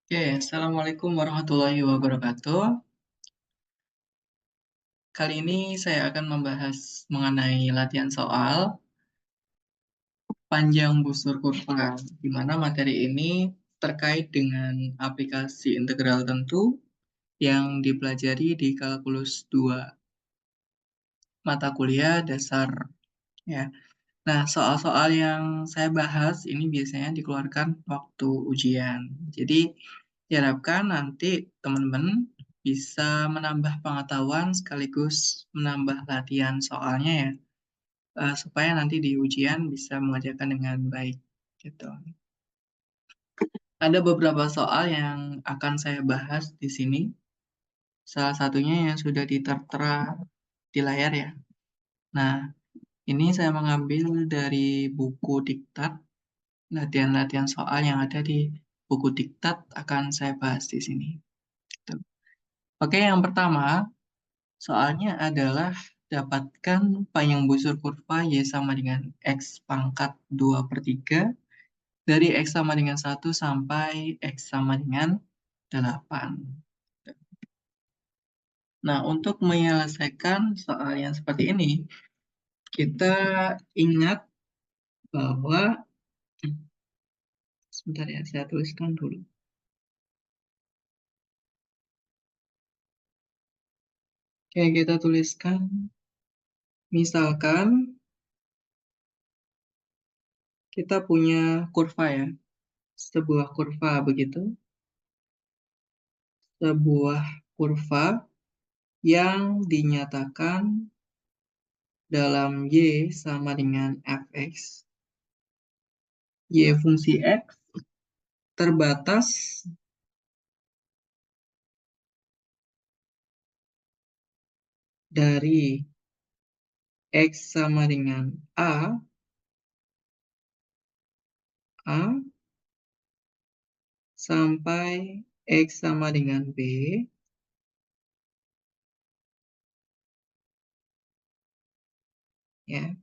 Oke, Assalamualaikum warahmatullahi wabarakatuh. Kali ini saya akan membahas mengenai latihan soal panjang busur kurva, di mana materi ini terkait dengan aplikasi integral tentu yang dipelajari di kalkulus 2 mata kuliah dasar ya. Nah, soal-soal yang saya bahas ini biasanya dikeluarkan waktu ujian. Jadi, diharapkan nanti teman-teman bisa menambah pengetahuan sekaligus menambah latihan soalnya ya, supaya nanti di ujian bisa mengerjakan dengan baik gitu. Ada beberapa soal yang akan saya bahas di sini. Salah satunya yang sudah ditertera di layar ya. Nah, ini saya mengambil dari buku diktat. Latihan-latihan soal yang ada di buku diktat akan saya bahas di sini. Tuh. Oke, yang pertama, soalnya adalah dapatkan panjang busur kurva Y sama dengan X pangkat 2/3 dari X sama dengan 1 sampai X sama dengan 8. Nah, untuk menyelesaikan soal yang seperti ini, kita ingat bahwa, sebentar ya, saya tuliskan dulu. Oke, kita tuliskan, misalkan kita punya kurva ya, sebuah kurva begitu, sebuah kurva yang dinyatakan dalam Y sama dengan fx. Y fungsi X terbatas dari X sama dengan A sampai X sama dengan B, ya.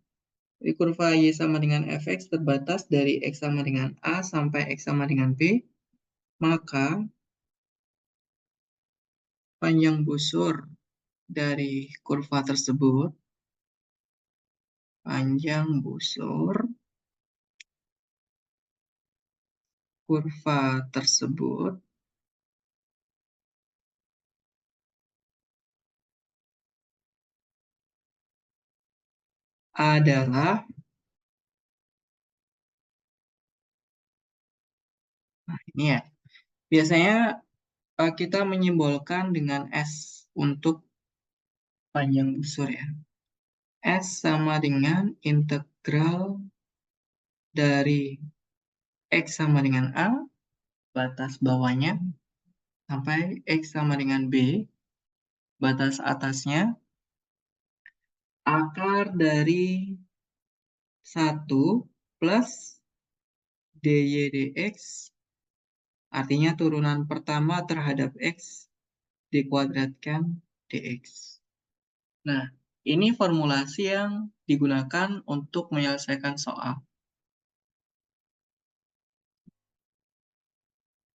Jadi kurva Y sama dengan fx terbatas dari X sama dengan A sampai X sama dengan B, maka panjang busur dari kurva tersebut, panjang busur kurva tersebut adalah, nah ini ya, biasanya kita menyimbolkan dengan S untuk panjang busur ya. S sama dengan integral dari X sama dengan A, batas bawahnya, sampai X sama dengan B, batas atasnya, akar dari 1 plus dy dx, artinya turunan pertama terhadap X dikuadratkan dx. Nah, ini formulasi yang digunakan untuk menyelesaikan soal.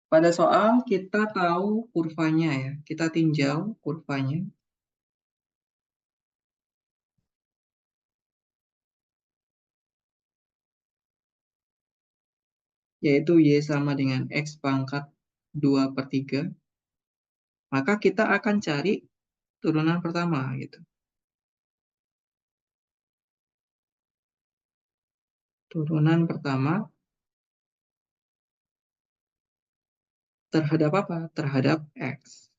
Pada soal kita tahu kurvanya ya, kita tinjau kurvanya. Yaitu Y sama dengan X pangkat 2/3. Maka kita akan cari turunan pertama gitu. Turunan pertama terhadap apa? Terhadap X.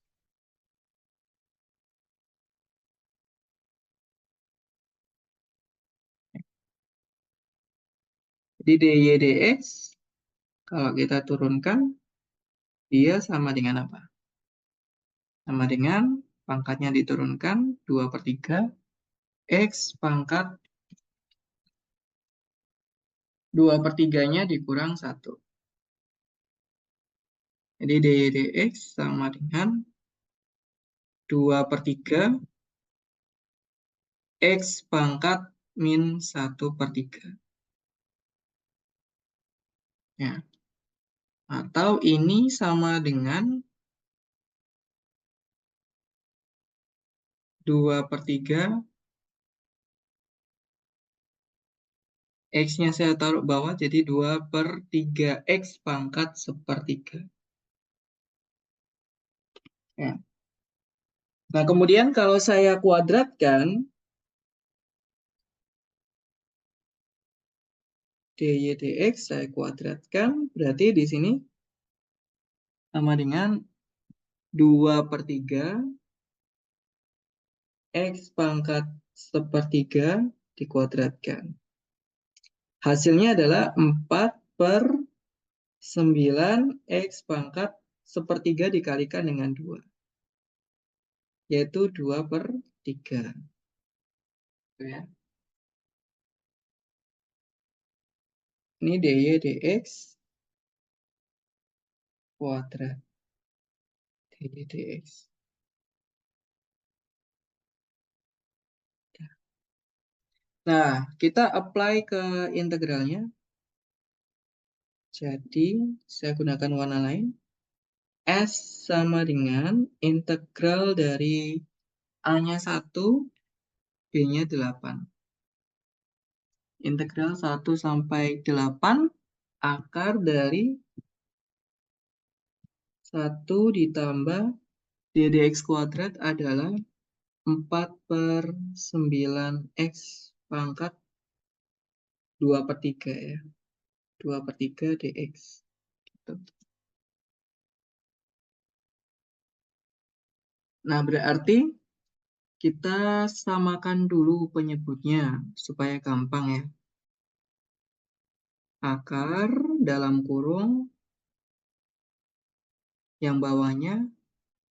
Jadi dy dx kalau kita turunkan, dia sama dengan apa? Sama dengan pangkatnya diturunkan 2/3 X pangkat 2/3-nya dikurang 1. Jadi dy dx sama dengan 2/3 X pangkat min 1/3. Ya. Atau ini sama dengan 2/3. X-nya saya taruh bawah, jadi 2/3 X pangkat 1/3. Ya. Nah, kemudian kalau saya kuadratkan, dy dx saya kuadratkan, berarti di sini sama dengan 2/3 X pangkat 1/3 dikuadratkan. Hasilnya adalah 4/9 X pangkat 1/3 dikalikan dengan 2. Yaitu 2/3. Gitu ya. Ini dy dx kuadrat. Dy dx. Nah, kita apply ke integralnya. Jadi, saya gunakan warna lain. S sama dengan integral dari A-nya 1, B-nya 8. Integral 1 sampai 8, akar dari 1 ditambah ddx kuadrat adalah 4/9 X pangkat 2/3 ya. 2/3 dx. Gitu. Nah, berarti kita samakan dulu penyebutnya supaya gampang ya. Akar dalam kurung yang bawahnya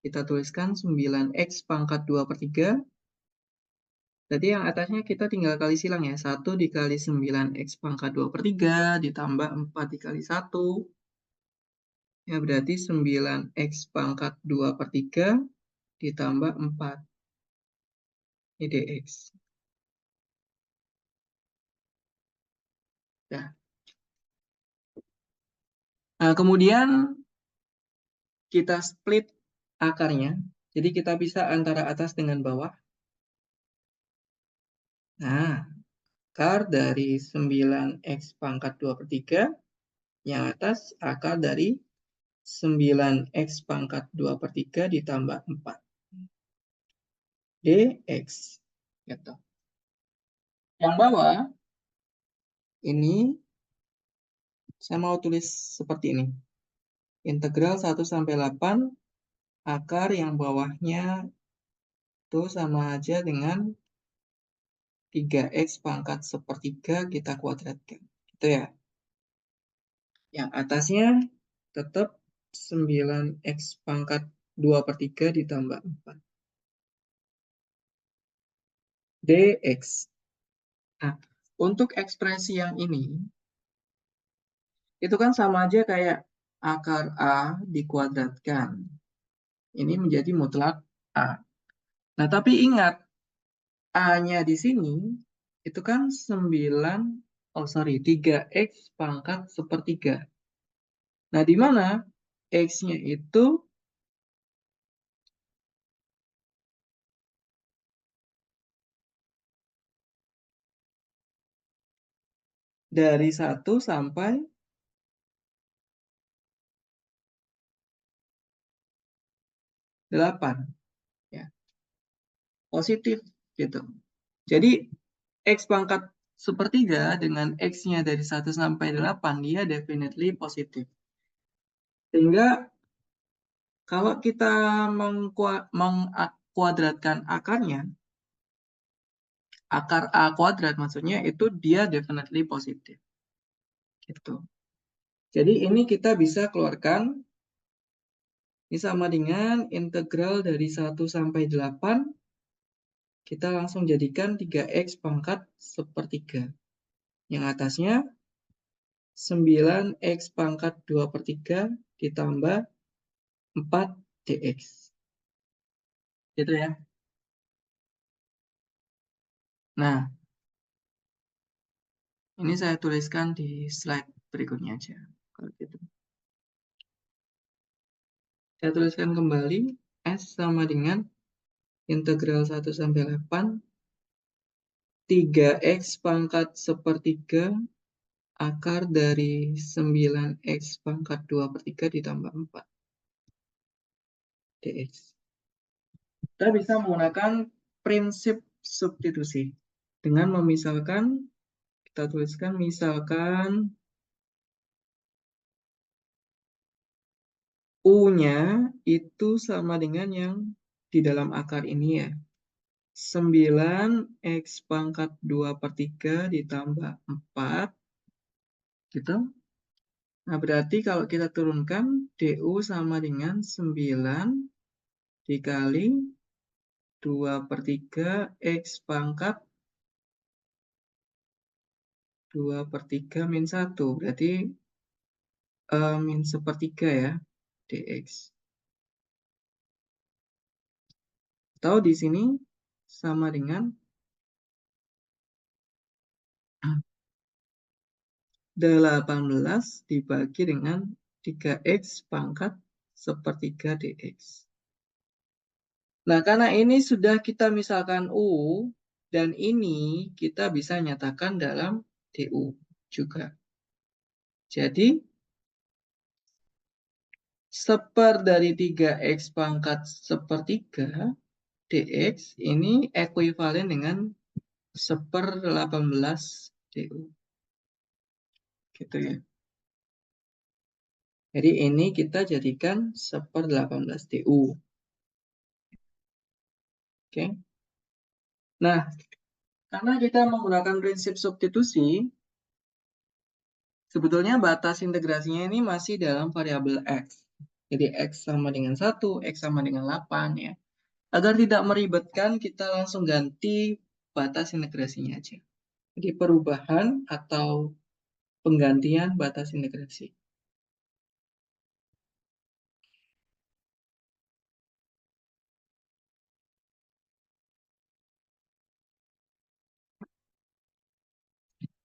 kita tuliskan 9x pangkat 2/3. Jadi yang atasnya kita tinggal kali silang ya. 1 dikali 9x pangkat 2/3 ditambah 4 dikali 1. Ya berarti 9x pangkat 2/3 ditambah 4. Ini dx. Nah, kemudian kita split akarnya. Jadi kita bisa antara atas dengan bawah. Nah, akar dari 9x pangkat 2/3. Yang atas akar dari 9x pangkat 2/3 ditambah 4. Dx. Gitu. Yang bawah, ini saya mau tulis seperti ini. Integral 1 sampai 8, akar yang bawahnya itu sama aja dengan 3x pangkat 1/3 kita kuadratkan. Gitu ya. Yang atasnya tetap 9x pangkat 2/3 ditambah 4. Dx. Nah, untuk ekspresi yang ini, itu kan sama aja kayak akar A dikuadratkan. Ini menjadi mutlak A. Nah, tapi ingat, A-nya di sini, itu kan 3x pangkat 1/3. Nah, di mana X-nya itu dari 1 sampai 8. Ya, positif gitu. Jadi, X pangkat 1/3 dengan X-nya dari 1 sampai 8, dia definitely positif. Sehingga, kalau kita mengkuadratkan akarnya, akar A kuadrat maksudnya itu dia definitely positif. Gitu. Jadi ini kita bisa keluarkan, ini sama dengan integral dari 1 sampai 8, kita langsung jadikan 3x pangkat 1/3. Yang atasnya 9x pangkat 2/3 ditambah 4 dx. Gitu ya. Nah, ini saya tuliskan di slide berikutnya aja. Kalau gitu. Saya tuliskan kembali, S sama dengan integral 1 sampai 8, 3x pangkat sepertiga akar dari 9x pangkat 2 per 3 ditambah 4 dx. Kita bisa menggunakan prinsip substitusi dengan memisalkan, kita tuliskan misalkan U-nya itu sama dengan yang di dalam akar ini ya. 9x pangkat 2 per 3 ditambah 4. Gitu. Nah, berarti kalau kita turunkan, DU sama dengan 9 dikali 2 per 3 X pangkat 2 per 3 min 1. Berarti min sepertiga ya, dx. Atau di sini sama dengan 18 dibagi dengan 3x pangkat sepertiga dx. Nah, karena ini sudah kita misalkan U, dan ini kita bisa nyatakan dalam DU juga. Jadi, seper dari 3x pangkat sepertiga dx ini ekuivalen dengan seper 18 du. Gitu ya. Jadi ini kita jadikan seper 18 du. Oke. Nah, karena kita menggunakan prinsip substitusi, sebetulnya batas integrasinya ini masih dalam variabel x. Jadi x sama dengan 1, x sama dengan 8 ya. Agar tidak meribetkan, kita langsung ganti batas integrasinya aja. Jadi perubahan atau penggantian batas integrasi.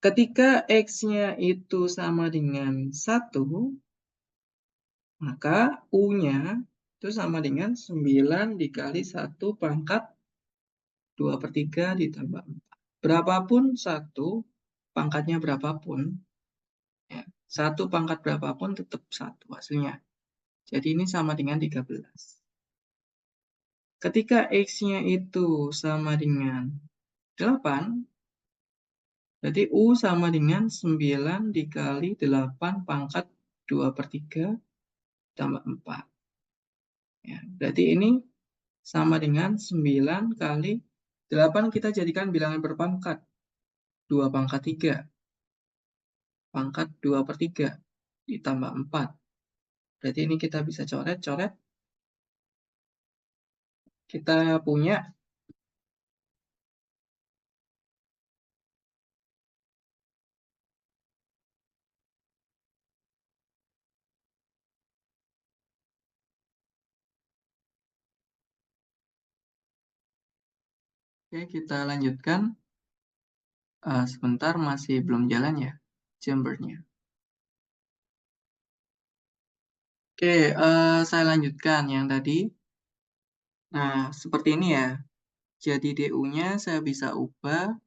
Ketika X-nya itu sama dengan 1, maka U-nya itu sama dengan 9 dikali 1 pangkat 2 per 3 ditambah 4. Berapapun 1, pangkatnya berapapun, ya, 1 pangkat berapapun tetap 1 hasilnya. Jadi ini sama dengan 13. Ketika X-nya itu sama dengan 8, berarti U sama dengan 9 dikali 8 pangkat 2 per 3 tambah 4. Ya, berarti ini sama dengan 9 kali 8 kita jadikan bilangan berpangkat. 2 pangkat 3. Pangkat 2 per 3 ditambah 4. Berarti ini kita bisa coret-coret. Kita punya Oke, kita lanjutkan. Sebentar, masih belum jalan ya chambernya. Oke, saya lanjutkan yang tadi. Nah, seperti ini ya. Jadi DU-nya saya bisa ubah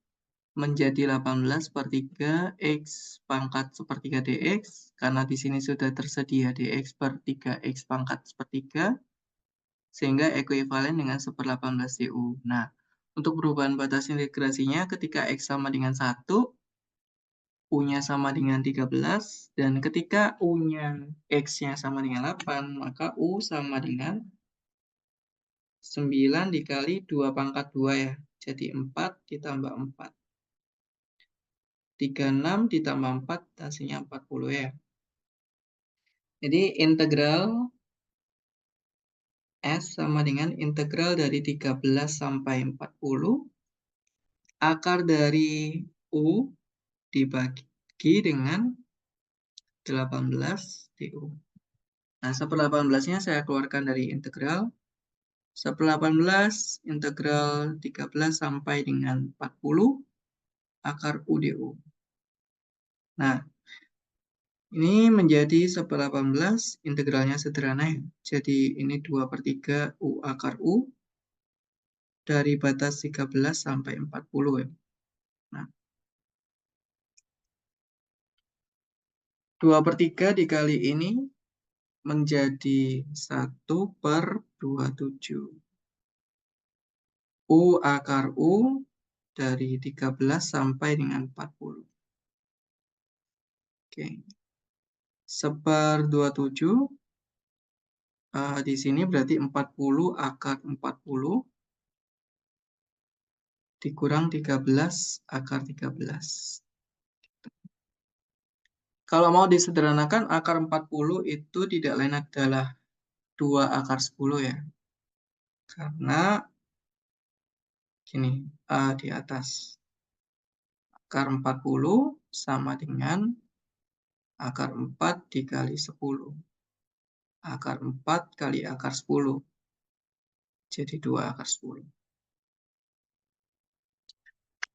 menjadi 18 per 3 X pangkat sepertiga dx. Karena di sini sudah tersedia dx per 3 X pangkat sepertiga. Sehingga ekuivalen dengan 1/18 du. Nah, untuk perubahan batas integrasinya ketika X sama dengan 1, U-nya sama dengan 13, dan ketika U-nya X-nya sama dengan 8, maka U sama dengan 9 dikali 2 pangkat 2 ya. Jadi 4 ditambah 4. 36 ditambah 4 hasilnya 40 ya. Jadi integral S sama dengan integral dari 13 sampai 40 akar dari U dibagi dengan 18 du. Nah, 1/18-nya saya keluarkan dari integral. 1/18 integral 13 sampai dengan 40 akar U du. Nah, Ini menjadi 1/18, integralnya sederhana ya. Jadi ini 2/3 U akar U dari batas 13 sampai 40 ya. Nah, 2/3 dikali ini menjadi 1/27. U akar U dari 13 sampai dengan 40. Oke. 1/27 di sini berarti 40 akar 40 dikurang 13 akar 13. Kalau mau disederhanakan, akar 40 itu tidak lain adalah 2 akar 10 ya. Karena gini, di atas. Akar 40 sama dengan akar 4 dikali 10. Akar 4 kali akar 10. Jadi 2 akar 10.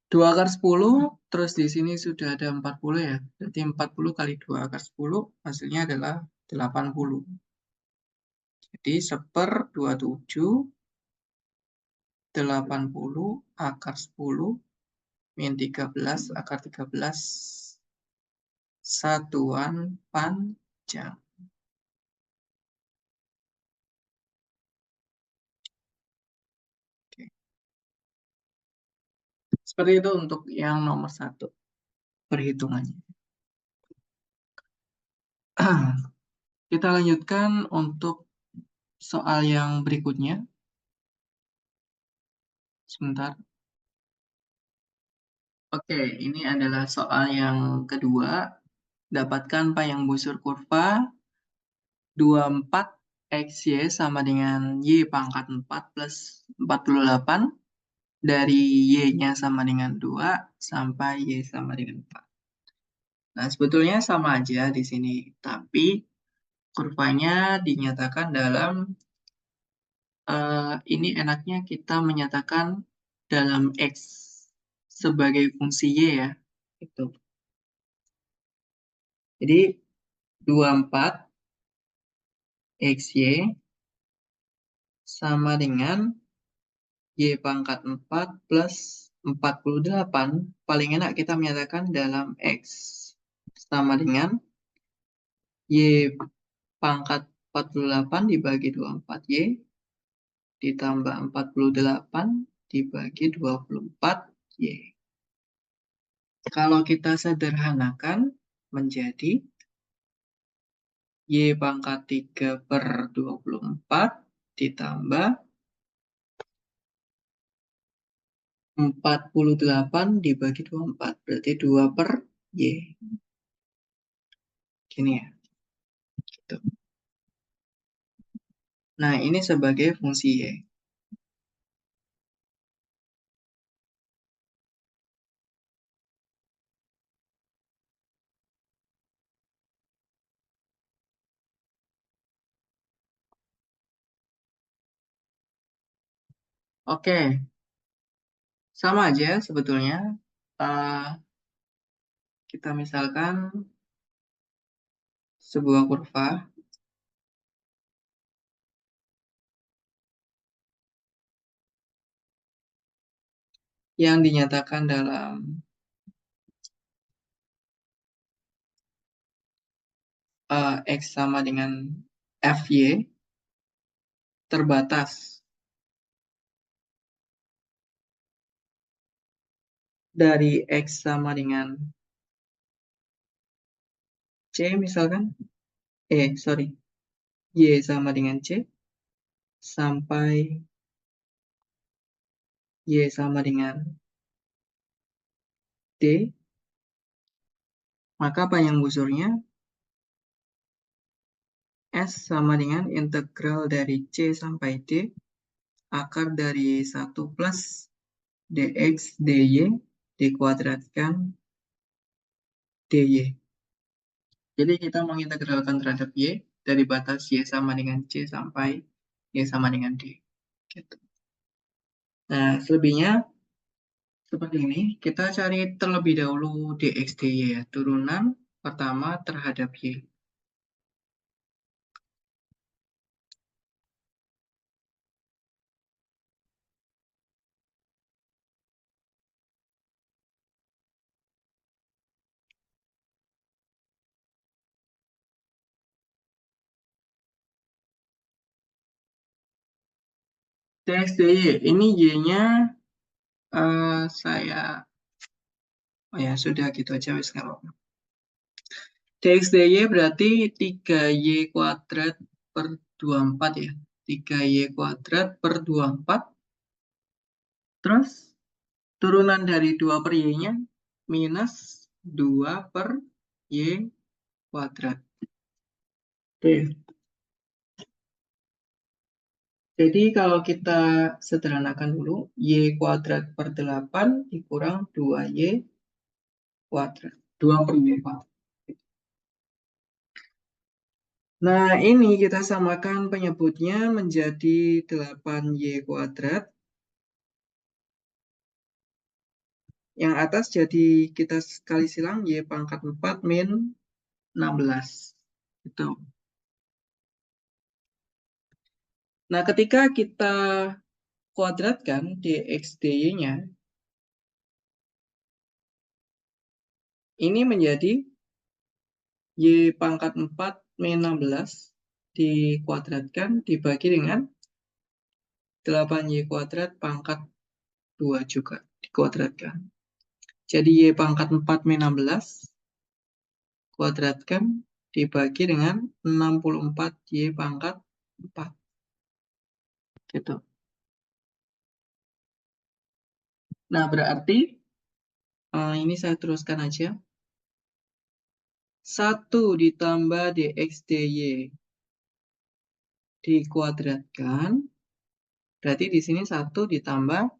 2 akar 10, terus di sini sudah ada 40 ya. Berarti 40 kali 2 akar 10, hasilnya adalah 80. Jadi 1/27, 80 akar 10, min 13 akar 13, satuan panjang. Oke. Seperti itu untuk yang nomor 1, perhitungannya. Kita lanjutkan untuk soal yang berikutnya. Sebentar. Oke, ini adalah soal yang kedua. Dapatkan panjang busur kurva 24 XY sama dengan Y pangkat 4 plus 48 dari Y-nya sama dengan 2 sampai Y sama dengan 4. Nah, sebetulnya sama aja di sini, tapi kurvanya dinyatakan dalam ini enaknya kita menyatakan dalam X sebagai fungsi Y ya. Itu. Jadi 24 XY sama dengan Y pangkat 4 plus 48. Paling enak kita menyatakan dalam X sama dengan Y pangkat 48 dibagi 24Y ditambah 48 dibagi 24Y. Kalau kita sederhanakan menjadi Y pangkat 3/24 ditambah 48 dibagi 24. Berarti 2/Y. Gini ya. Gitu. Nah, ini sebagai fungsi Y. Oke, sama aja sebetulnya. Eh, kita misalkan sebuah kurva yang dinyatakan dalam X sama dengan FY terbatas dari X sama dengan C misalkan, sorry, Y sama dengan C sampai Y sama dengan D, maka panjang busurnya S sama dengan integral dari C sampai D akar dari 1 plus dx dy dikuadratkan dy. Jadi kita mengintegralkan terhadap y dari batas y sama dengan c sampai y sama dengan d. Gitu. Nah, selebihnya seperti ini. Kita cari terlebih dahulu dx dy ya, turunan pertama terhadap Y. Dx dy, ini Y-nya saya, oh ya sudah gitu aja wis nggak apa-apa. Dx dy berarti 3y kuadrat per 24 ya. 3y kuadrat per 24. Terus turunan dari 2 per y-nya minus 2 per y kuadrat. Oke. Jadi kalau kita sederhanakan dulu, y kuadrat per 8 dikurang 2y kuadrat. 2 per y kuadrat. Nah, ini kita samakan penyebutnya menjadi 8y kuadrat. Yang atas jadi kita sekali silang y pangkat 4 min 16. Itu. Nah, ketika kita kuadratkan dx dy-nya, ini menjadi y pangkat 4 min 16 dikuadratkan dibagi dengan 8y kuadrat pangkat 2 juga dikuadratkan. Jadi y pangkat 4 min 16 kuadratkan dibagi dengan 64y pangkat 4. Gitu. Nah, berarti ini saya teruskan aja. 1 ditambah dx dy dikuadratkan. Berarti di sini 1 ditambah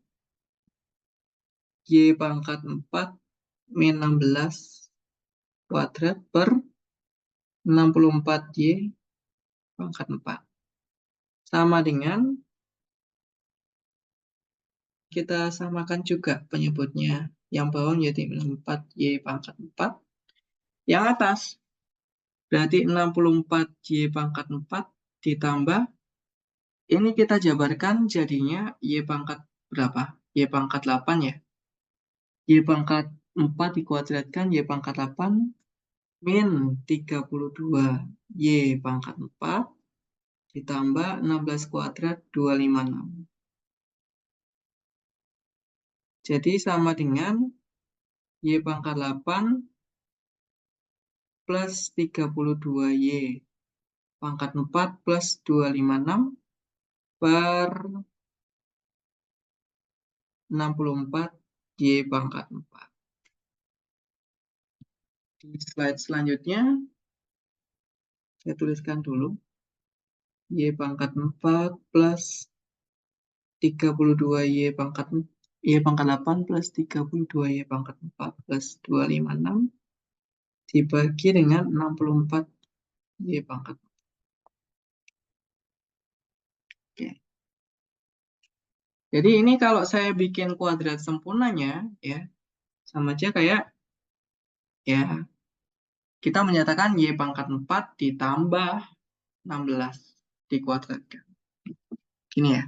y pangkat 4 min 16 kuadrat per 64y pangkat 4. Sama dengan kita samakan juga penyebutnya. Yang bawah menjadi 4y pangkat 4. Yang atas berarti 64y pangkat 4 ditambah. Ini kita jabarkan jadinya y pangkat berapa? Y pangkat 8 ya. Y pangkat 4 dikuadratkan y pangkat 8 min 32y pangkat 4 ditambah 16 kuadrat 256. Jadi sama dengan y pangkat 8 plus 32y pangkat 4 plus 256 per 64y pangkat 4. Di slide selanjutnya, saya tuliskan dulu. Y pangkat 4 plus 32y pangkat 8 plus 32y pangkat 4 plus 256 dibagi dengan 64y pangkat 4. Oke. Jadi ini kalau saya bikin kuadrat sempurnanya, ya, sama aja kayak, ya, kita menyatakan y pangkat 4 ditambah 16 dikuadratkan. Gini ya.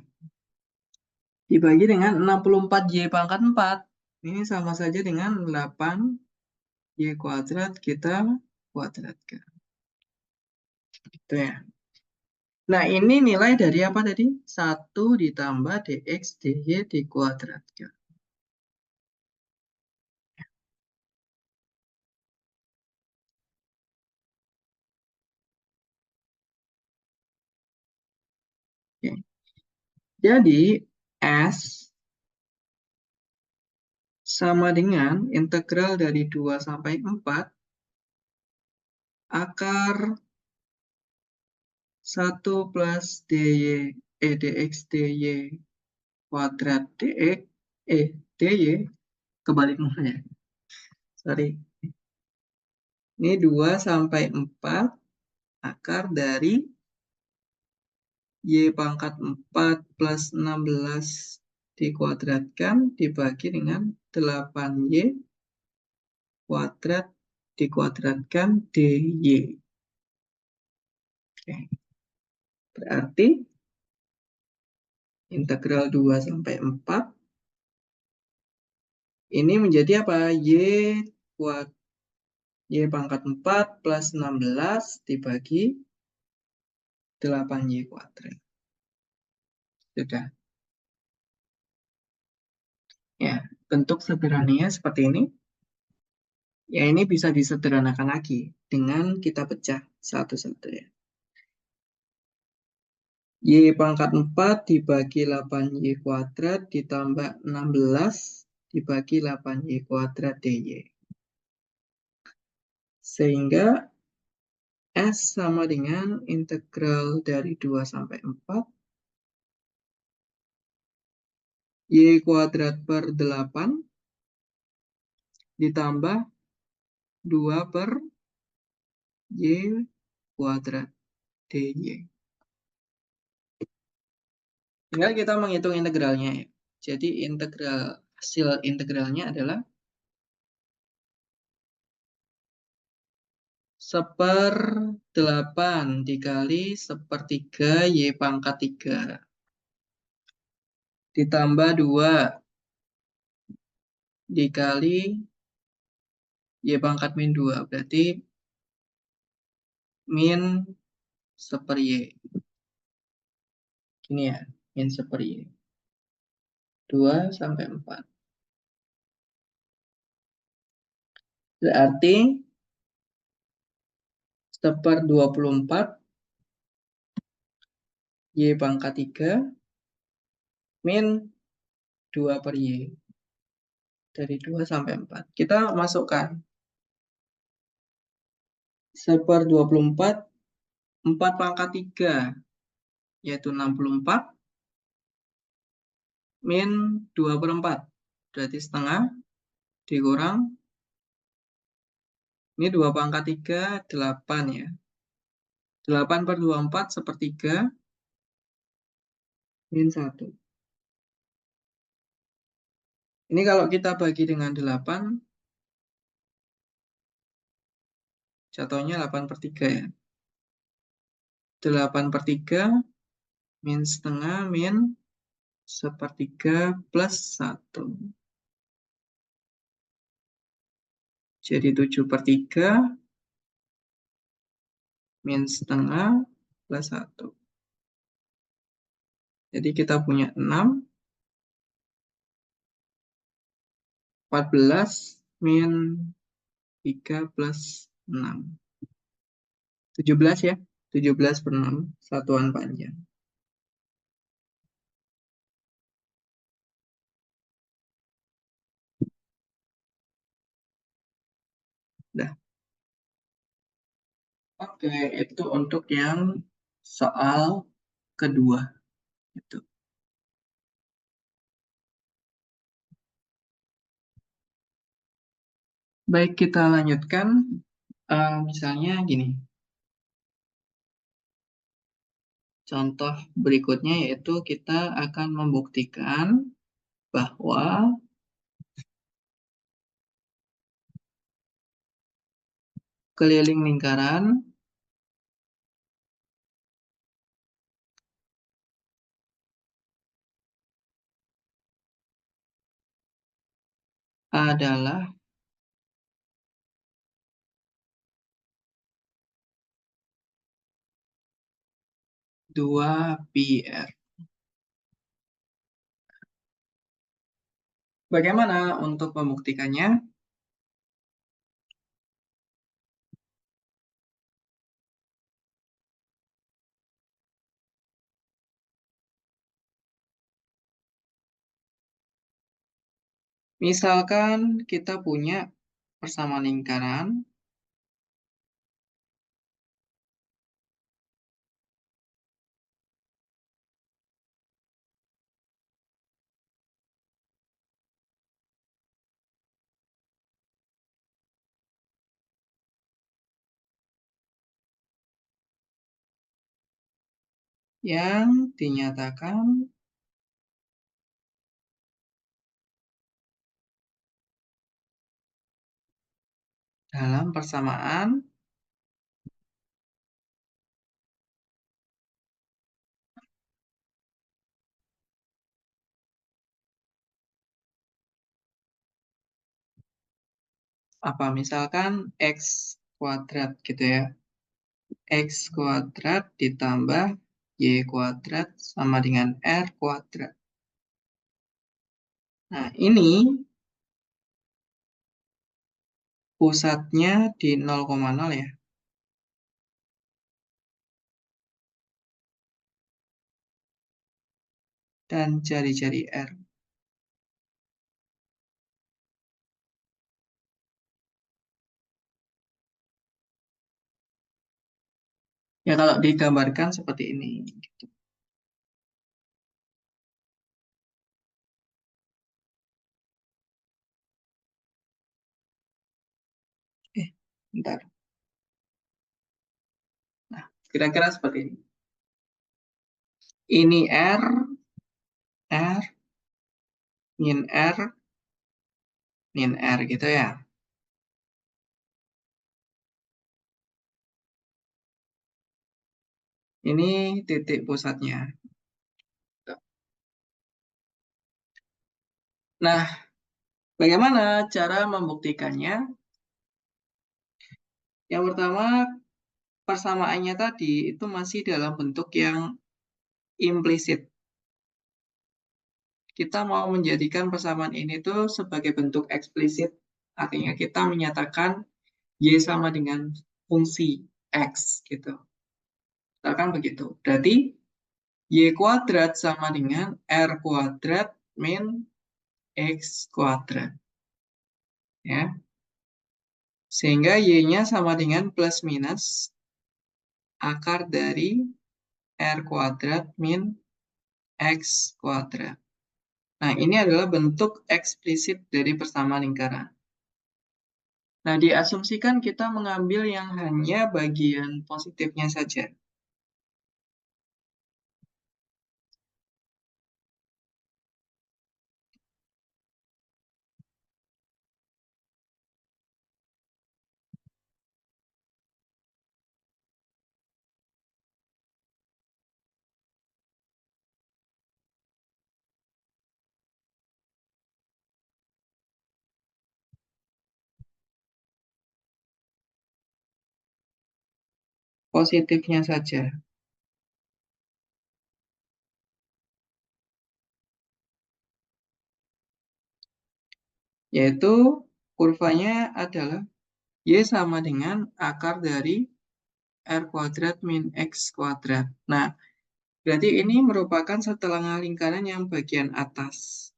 Dibagi dengan 64y pangkat 4. Ini sama saja dengan 8y kuadrat kita kuadratkan. Gitu ya. Nah, ini nilai dari apa tadi? 1 ditambah dx dy dikuadratkan. Oke. Jadi, S sama dengan integral dari 2 sampai 4 akar 1 plus dx dy kuadrat dy kebalik mulu ya. Sorry. Ini 2 sampai 4 akar dari y pangkat 4 plus 16 dikuadratkan dibagi dengan 8y kuadrat dikuadratkan dy. Oke. Berarti integral 2 sampai 4 ini menjadi apa? Y pangkat 4 plus 16 dibagi 8y kuadrat. Sudah. Ya, bentuk sederhananya seperti ini. Ya, ini bisa disederhanakan lagi dengan kita pecah satu-satu ya. Y pangkat 4 dibagi 8y kuadrat ditambah 16 dibagi 8y kuadrat dy. Sehingga S sama dengan integral dari 2 sampai 4 Y kuadrat per 8 ditambah 2 per Y kuadrat dy. Tinggal kita menghitung integralnya ya. Jadi hasil integralnya adalah 1/8 dikali 1/3 Y pangkat 3 ditambah 2 dikali Y pangkat min 2. Berarti min 1/Y. Gini ya, min 1/Y. 2 sampai 4. Berarti 1/24 Y pangkat 3 min 2/Y. Dari 2 sampai 4. Kita masukkan 1/24, 4 pangkat 3, yaitu 64, min 2/4. Berarti setengah dikurang, ini 2 pangkat 3, 8 ya. 8/24, 1/3, min 1. Ini kalau kita bagi dengan 8, jatuhnya 8/3 ya. 8/3, min setengah, min 1/3 plus 1. Jadi 7/3 min setengah plus 1. Jadi kita punya 6, 14 min 3 plus 6. 17 ya. 17/6 satuan panjang. Dah. Oke, itu untuk yang soal kedua. Itu. Baik, kita lanjutkan. Misalnya gini. Contoh berikutnya yaitu kita akan membuktikan bahwa keliling lingkaran adalah dua pi r. Bagaimana untuk membuktikannya? Misalkan kita punya persamaan lingkaran yang dinyatakan dalam persamaan apa? Misalkan X kuadrat gitu ya. X kuadrat ditambah Y kuadrat sama dengan R kuadrat. Nah, ini pusatnya di 0,0 ya. Dan jari-jari R. Ya kalau digambarkan seperti ini. Gitu. Bentar. Nah, kira-kira seperti ini. Ini R, R, min R, min R gitu ya. Ini titik pusatnya. Nah, bagaimana cara membuktikannya? Yang pertama, persamaannya tadi itu masih dalam bentuk yang implisit. Kita mau menjadikan persamaan ini tuh sebagai bentuk eksplisit. Artinya kita menyatakan Y sama dengan fungsi X gitu. Misalkan begitu. Berarti Y kuadrat sama dengan R kuadrat min X kuadrat. Ya. Sehingga Y-nya sama dengan plus minus akar dari R kuadrat min X kuadrat. Nah, ini adalah bentuk eksplisit dari persamaan lingkaran. Nah, diasumsikan kita mengambil yang hanya bagian positifnya saja. Positifnya saja. Yaitu kurvanya adalah Y sama dengan akar dari R kuadrat min X kuadrat. Nah, berarti ini merupakan setelah lingkaran yang bagian atas.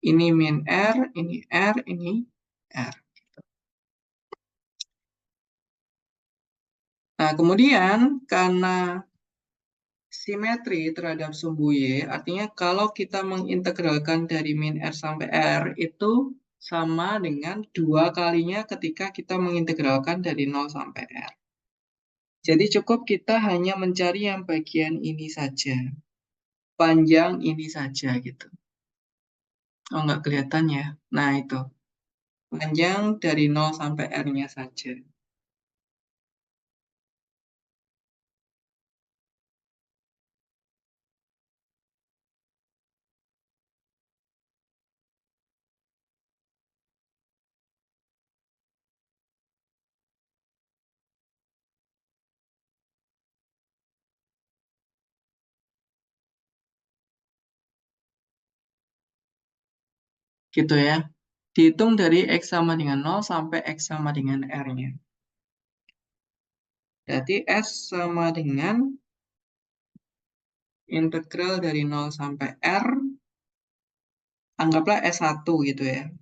Ini min R, ini R, ini R. Nah, kemudian karena simetri terhadap sumbu Y, artinya kalau kita mengintegralkan dari min R sampai R, itu sama dengan 2 kalinya ketika kita mengintegralkan dari 0 sampai R. Jadi cukup kita hanya mencari yang bagian ini saja. Panjang ini saja gitu. Oh, nggak kelihatan ya. Nah, itu. Panjang dari 0 sampai R-nya saja. Gitu ya. Dihitung dari X sama dengan 0 sampai X sama dengan R-nya. Jadi S sama dengan integral dari 0 sampai R, anggaplah S1 gitu ya.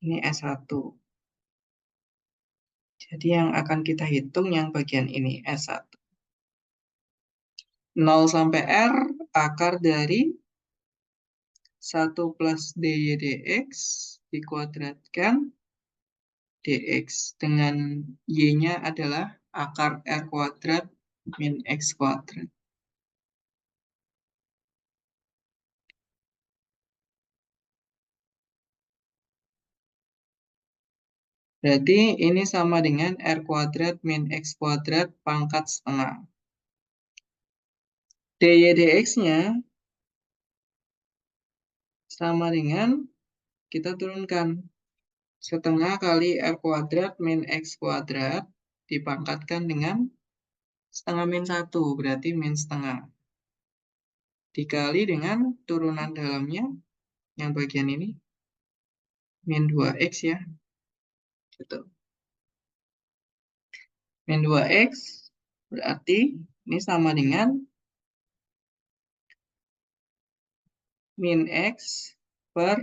Ini S1. Jadi yang akan kita hitung yang bagian ini, S1. 0 sampai R, akar dari 1 plus dy dx dikuadratkan dx. Dengan y-nya adalah akar R kuadrat min X kuadrat. Berarti ini sama dengan R kuadrat min X kuadrat pangkat setengah. dy dx-nya sama dengan, kita turunkan, setengah kali R kuadrat min X kuadrat dipangkatkan dengan setengah min 1, berarti min setengah. Dikali dengan turunan dalamnya, yang bagian ini, min 2X ya. Gitu. Min 2X berarti ini sama dengan min X per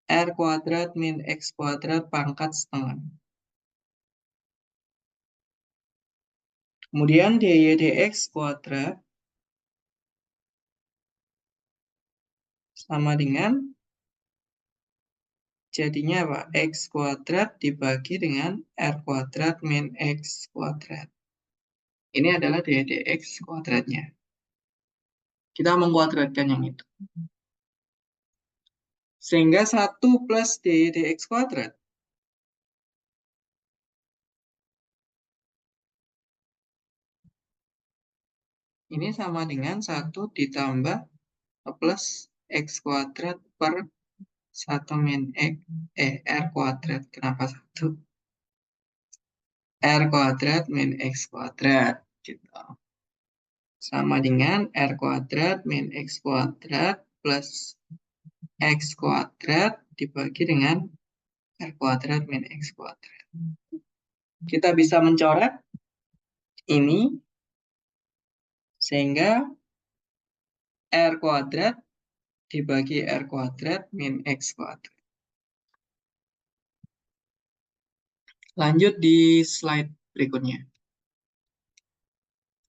R kuadrat min X kuadrat pangkat setengah. Kemudian dy dx kuadrat sama dengan, jadinya apa? X kuadrat dibagi dengan R kuadrat min X kuadrat. Ini adalah dy dx kuadratnya. Kita mengkuadratkan yang itu. Sehingga 1 plus dy dx kuadrat ini sama dengan 1 ditambah plus X kuadrat per 1 min X, R kuadrat. Kenapa 1? R kuadrat min X kuadrat. Gitu. Sama dengan R kuadrat min X kuadrat plus X kuadrat dibagi dengan R kuadrat min X kuadrat. Kita bisa mencoret ini sehingga R kuadrat dibagi R kuadrat min X kuadrat. Lanjut di slide berikutnya.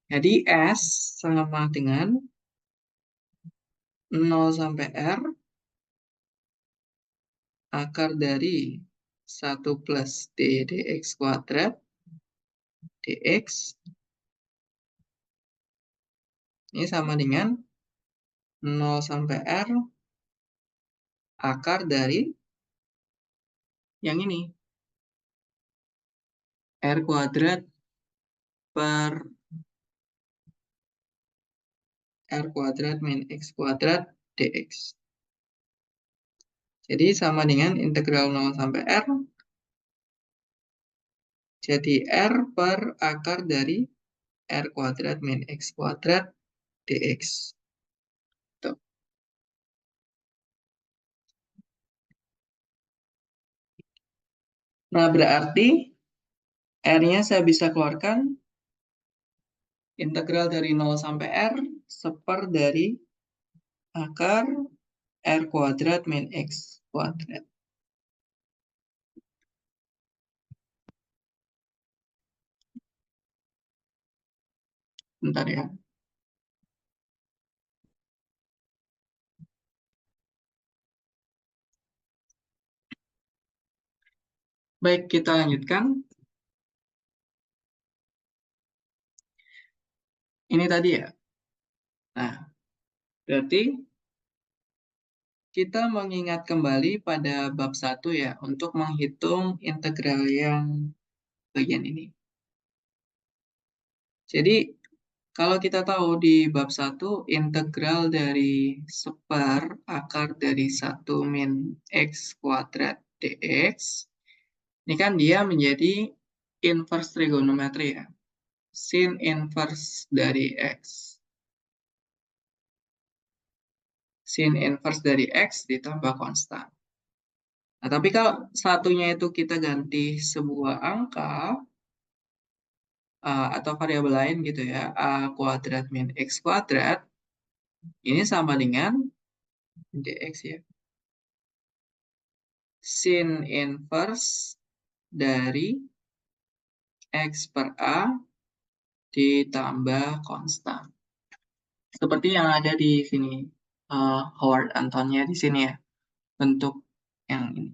Jadi S sama dengan 0 sampai R akar dari 1 plus D dx kuadrat dx ini sama dengan 0 sampai R akar dari yang ini, R kuadrat per R kuadrat min X kuadrat dx. Jadi sama dengan integral 0 sampai R, jadi R per akar dari R kuadrat min X kuadrat dx. Tuh. Nah, berarti R-nya saya bisa keluarkan integral dari 0 sampai R seper dari akar R kuadrat min X kuadrat. Bentar ya. Baik, kita lanjutkan. Ini tadi ya. Nah, berarti kita mengingat kembali pada bab 1 ya, untuk menghitung integral yang bagian ini. Jadi, kalau kita tahu di bab 1, integral dari seper akar dari 1 min X kuadrat dx, ini kan dia menjadi inverse trigonometri ya. Sin inverse dari X. Sin inverse dari X ditambah konstan. Nah, tapi kalau satunya itu kita ganti sebuah angka atau variabel lain gitu ya, A kuadrat min X kuadrat, ini sama dengan dx ya. Sin inverse dari X per A ditambah konstan. Seperti yang ada di sini, Howard Antonnya di sini ya, bentuk yang ini.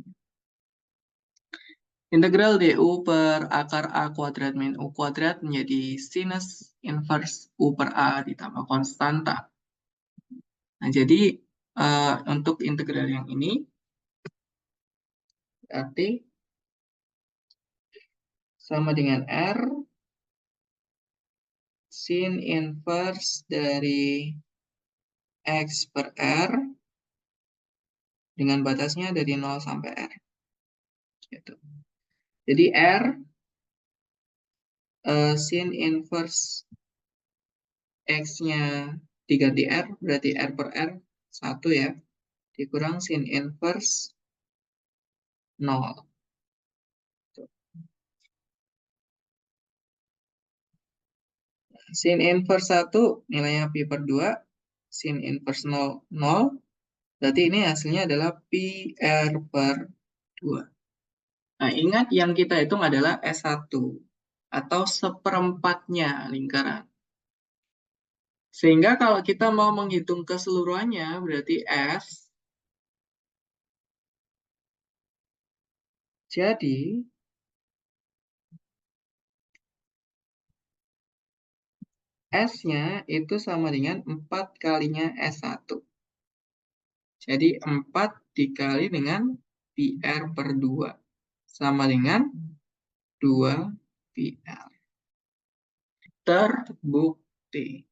Integral du per akar A kuadrat min U kuadrat menjadi sinus inverse U per A ditambah konstanta. Nah, jadi untuk integral yang ini, berarti sama dengan R sin inverse dari X per R dengan batasnya dari 0 sampai R. Gitu. Jadi R sin inverse X-nya diganti R, berarti R per R 1 ya, dikurang sin inverse 0. Sin inverse 1 nilainya pi per 2, sin inverse 0, 0. Berarti ini hasilnya adalah pi R per 2. Nah, ingat yang kita hitung adalah S1 atau seperempatnya lingkaran. Sehingga kalau kita mau menghitung keseluruhannya, berarti S. Jadi, S-nya itu sama dengan 4 kalinya S1. Jadi 4 dikali dengan pi R per 2. Sama dengan 2 pi R. Terbukti.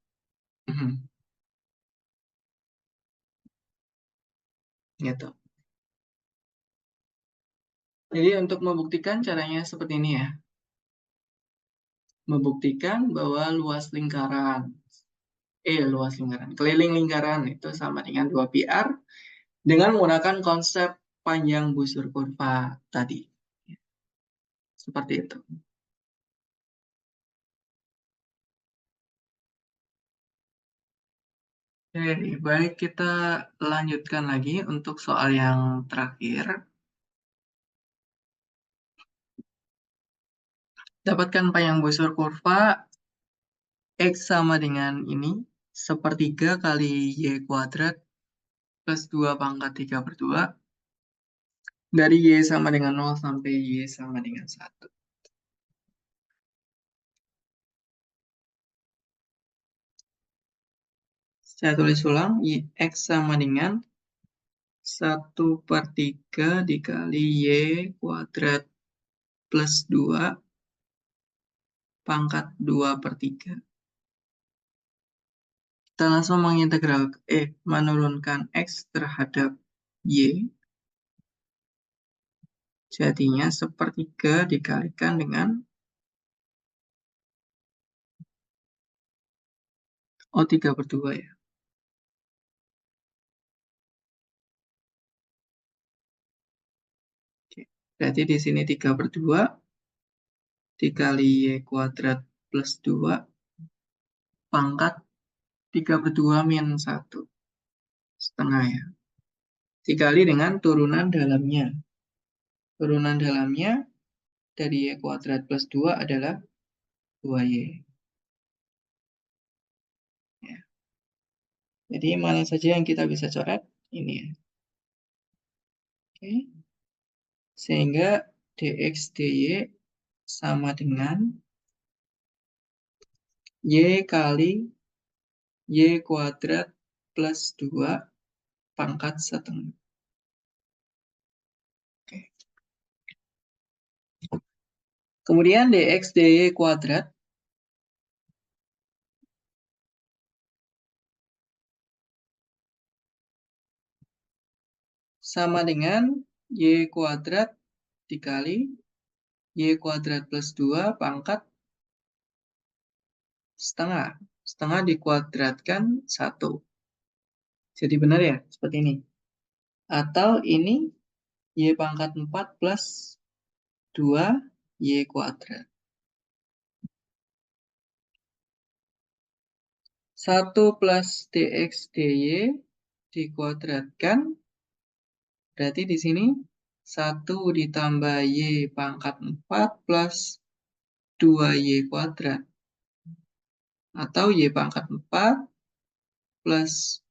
Gitu. Jadi untuk membuktikan caranya seperti ini ya. Membuktikan bahwa keliling lingkaran itu sama dengan 2 pi R dengan menggunakan konsep panjang busur kurva tadi. Seperti itu. Oke, baik kita lanjutkan lagi untuk soal yang terakhir. Dapatkan panjang busur kurva X sama dengan ini, sepertiga kali Y kuadrat plus 2 pangkat 3 per 2. Dari Y sama dengan 0 sampai Y sama dengan 1. Saya tulis ulang, X sama dengan 1 per 3 dikali Y kuadrat plus 2 pangkat 2 per 3. Kita langsung menurunkan X terhadap Y. Jadinya sepertiga dikalikan dengan 3 per 2 ya. Oke. Berarti di sini 3 per 2 dikali Y kuadrat plus 2 pangkat 3 per 2 min 1 setengah ya. Dikali dengan turunan dalamnya. Turunan dalamnya dari Y kuadrat plus 2 adalah 2Y. Ya. Jadi mana saja yang kita bisa coret? Ini ya. Oke. Sehingga dx dy sama dengan Y kali Y kuadrat plus 2 pangkat setengah. Oke. Kemudian dx dy kuadrat sama dengan Y kuadrat dikali Y kuadrat plus 2 pangkat setengah. Setengah dikuadratkan 1. Jadi benar ya, seperti ini. Atau ini Y pangkat 4 plus 2 Y kuadrat. 1 plus dx dy dikuadratkan, berarti di sini 1 ditambah Y pangkat 4 plus 2Y kuadrat. Atau Y pangkat 4 plus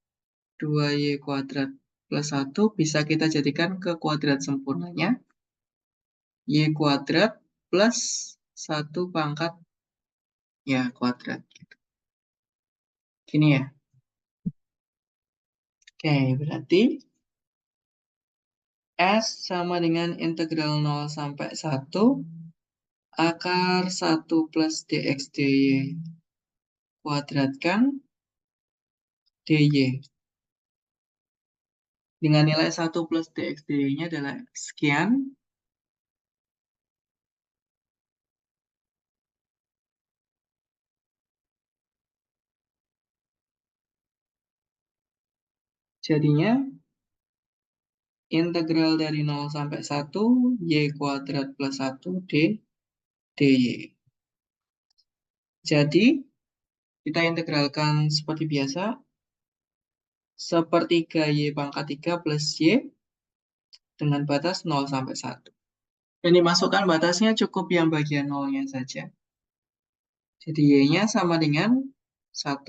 2Y kuadrat plus 1 bisa kita jadikan ke kuadrat sempurnanya. Y kuadrat plus 1 pangkat ya kuadrat. Gini ya. Oke, berarti S sama dengan integral 0 sampai 1 Akar 1 plus dx dy kuadratkan dy. Dengan nilai 1 plus dx dy-nya adalah sekian. Jadinya integral dari 0 sampai 1 y kuadrat plus 1 dy. Jadi, kita integralkan seperti biasa. Sepertiga y pangkat 3 plus y dengan batas 0 sampai 1. Dan dimasukkan batasnya cukup yang bagian 0-nya saja. Jadi y-nya sama dengan 1.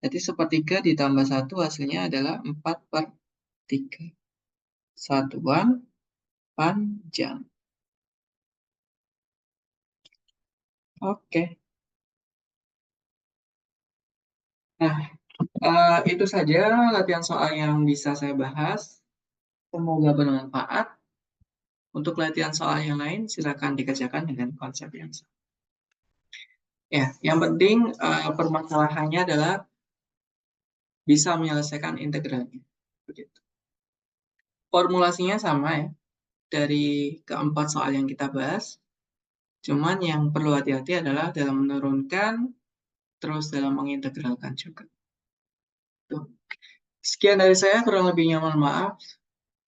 Jadi sepertiga ditambah 1 hasilnya adalah 4/3. Satuan panjang. Oke. Nah, itu saja latihan soal yang bisa saya bahas. Semoga bermanfaat. Untuk latihan soal yang lain, silakan dikerjakan dengan konsep yang sama. Ya, yang penting permasalahannya adalah bisa menyelesaikan integralnya. Begitu. Formulasinya sama ya, dari keempat soal yang kita bahas. Cuman yang perlu hati-hati adalah dalam menurunkan, terus dalam mengintegralkan juga. Tuh. Sekian dari saya, kurang lebihnya mohon maaf.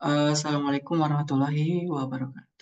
Assalamualaikum warahmatullahi wabarakatuh.